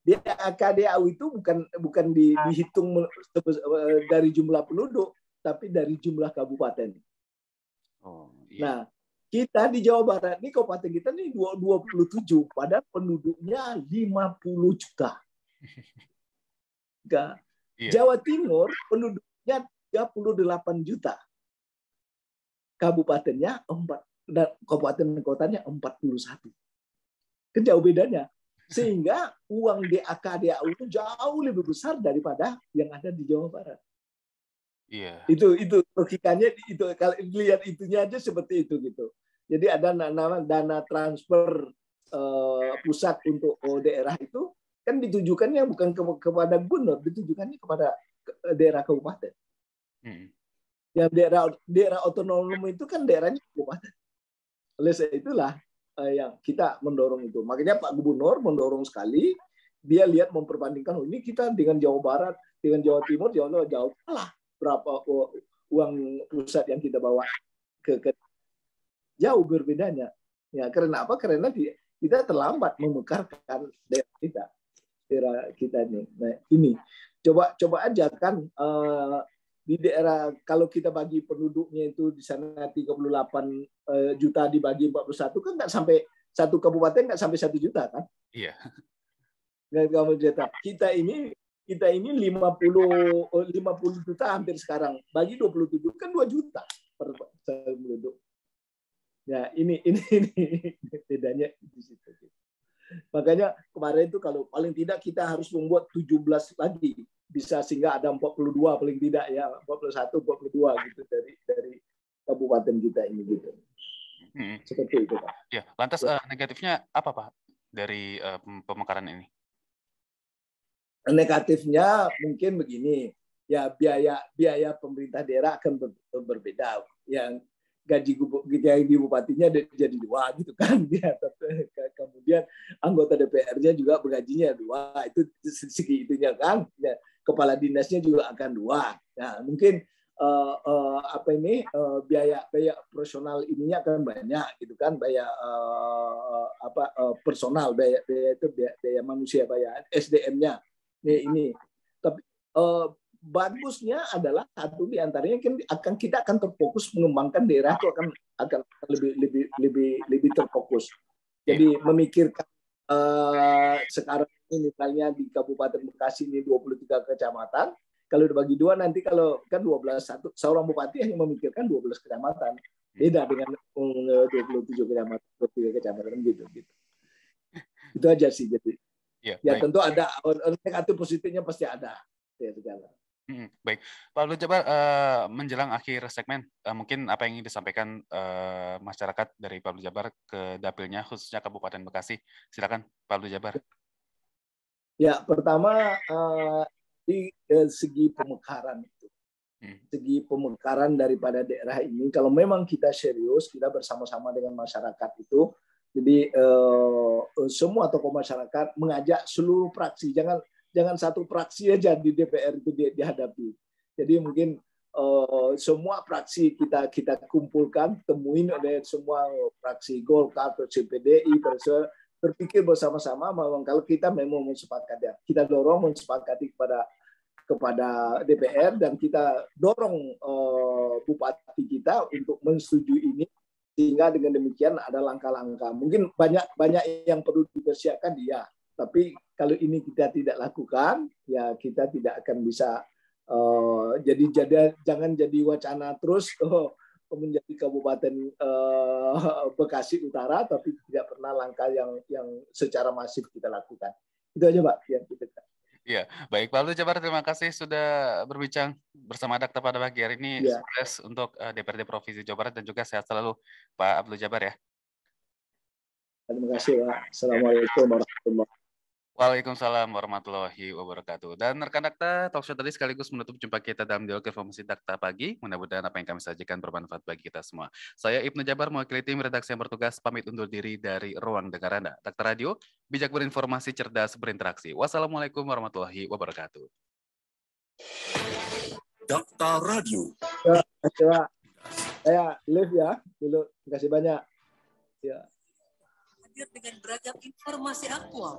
DAK, DAU itu bukan dihitung dari jumlah penduduk, tapi dari jumlah kabupaten. Oh, iya. Nah, kita di Jawa Barat ini kabupaten kita nih 27, padahal penduduknya 50 juta. Iya. Jawa Timur penduduknya 38 juta. Kabupatennya 4 dan kabupaten kotanya 41. Kan jauh bedanya. Sehingga uang DAK DAU itu jauh lebih besar daripada yang ada di Jawa Barat. Iya. Itu logikanya itu, kalau lihat itunya aja seperti itu gitu. Jadi ada dana transfer pusat untuk daerah itu kan ditujukannya bukan kepada gubernur, ditujukannya kepada daerah kabupaten. Yang daerah otonom itu kan daerahnya kabupaten. Oleh sebab itulah yang kita mendorong itu. Makanya Pak Gubernur mendorong sekali, dia lihat memperbandingkan, ini kita dengan Jawa Barat, dengan Jawa Timur, jauh kalah berapa uang pusat yang kita bawa ke jauh berbedanya. Ya, karena apa? Karena kita terlambat memekarkan daerah kita ini. Nah, ini coba aja kan di daerah, kalau kita bagi penduduknya itu di sana 38 juta dibagi 41 kan nggak sampai satu kabupaten, nggak sampai 1 juta kan? Iya. Kita ini 50 juta hampir sekarang, bagi 27 kan 2 juta per penduduk. Ya, ini bedanya di situ. Makanya kemarin itu kalau paling tidak kita harus membuat 17 lagi, bisa sehingga ada 42 paling tidak ya, 41, 42 gitu dari kabupaten kita ini gitu. Seperti itu, Pak. Ya, lantas negatifnya apa, Pak, dari pemekaran ini? Negatifnya mungkin begini, ya biaya pemerintah daerah akan berbeda. Yang gaji bupatinya jadi 2 gitu kan, ya. Kemudian anggota DPR-nya juga gajinya 2, itu segi itunya kan. Ya, kepala dinasnya juga akan 2. Nah, mungkin biaya personal ininya akan banyak gitu kan, personal, biaya manusia, biaya SDM-nya. Ini. Tapi bagusnya adalah satu di antaranya kita akan terfokus mengembangkan daerah itu akan lebih terfokus. Jadi memikirkan sekarang ini misalnya di Kabupaten Bekasi ini 23 kecamatan, kalau dibagi 2 nanti kalau kan 12, seorang bupati hanya memikirkan 12 kecamatan. Beda dengan 27 kecamatan, 23 kecamatan gitu. Itu aja sih jadi. Ya tentu ada negatif positifnya pasti ada. Ya, baik, Pak Abdul Jabar, menjelang akhir segmen, mungkin apa yang ingin disampaikan masyarakat dari Pak Abdul Jabar ke dapilnya, khususnya Kabupaten Bekasi. Silakan, Pak Abdul Jabar. Ya, pertama di segi pemekaran itu, segi pemekaran daripada daerah ini, kalau memang kita serius, kita bersama-sama dengan masyarakat itu, jadi semua tokoh masyarakat mengajak seluruh fraksi, jangan satu fraksi aja di DPR itu dihadapi. Jadi mungkin semua fraksi kita kumpulkan, temuin oleh semua fraksi Golkar, fraksi PDI, berpikir bersama-sama bahwa kalau kita memang mensepakati, kita dorong mensepakati kepada DPR dan kita dorong bupati kita untuk menyetujui ini, sehingga dengan demikian ada langkah-langkah. Mungkin banyak yang perlu dipersiapkan dia. Tapi kalau ini kita tidak lakukan, ya kita tidak akan bisa. Jangan jadi wacana terus menjadi Kabupaten Bekasi Utara, tapi tidak pernah langkah yang secara masif kita lakukan. Itu aja, Pak. Yang kita. Ya, baik, Pak Abdul Jabar, terima kasih sudah berbincang bersama Dakta pada pagi hari ini. Ya. Sukses untuk DPRD Provinsi Jawa Barat dan juga sehat selalu, Pak Abdul Jabar ya. Terima kasih, Pak. Assalamualaikum warahmatullahi wabarakatuh. Waalaikumsalam warahmatullahi wabarakatuh. Dan rekan Dakta, talkshow tadi sekaligus menutup jumpa kita dalam dialog informasi Dakta pagi. Mudah-mudahan apa yang kami sajikan bermanfaat bagi kita semua. Saya Ibnu Jabar, mewakili tim redaksi yang bertugas, pamit undur diri dari ruang dengar Anda. Dakta Radio, bijak berinformasi, cerdas berinteraksi. Wassalamualaikum warahmatullahi wabarakatuh. Dakta Radio. Ya, terima kasih, Pak. Saya live ya dulu. Terima kasih banyak. Ya. Hadir dengan beragam informasi aktual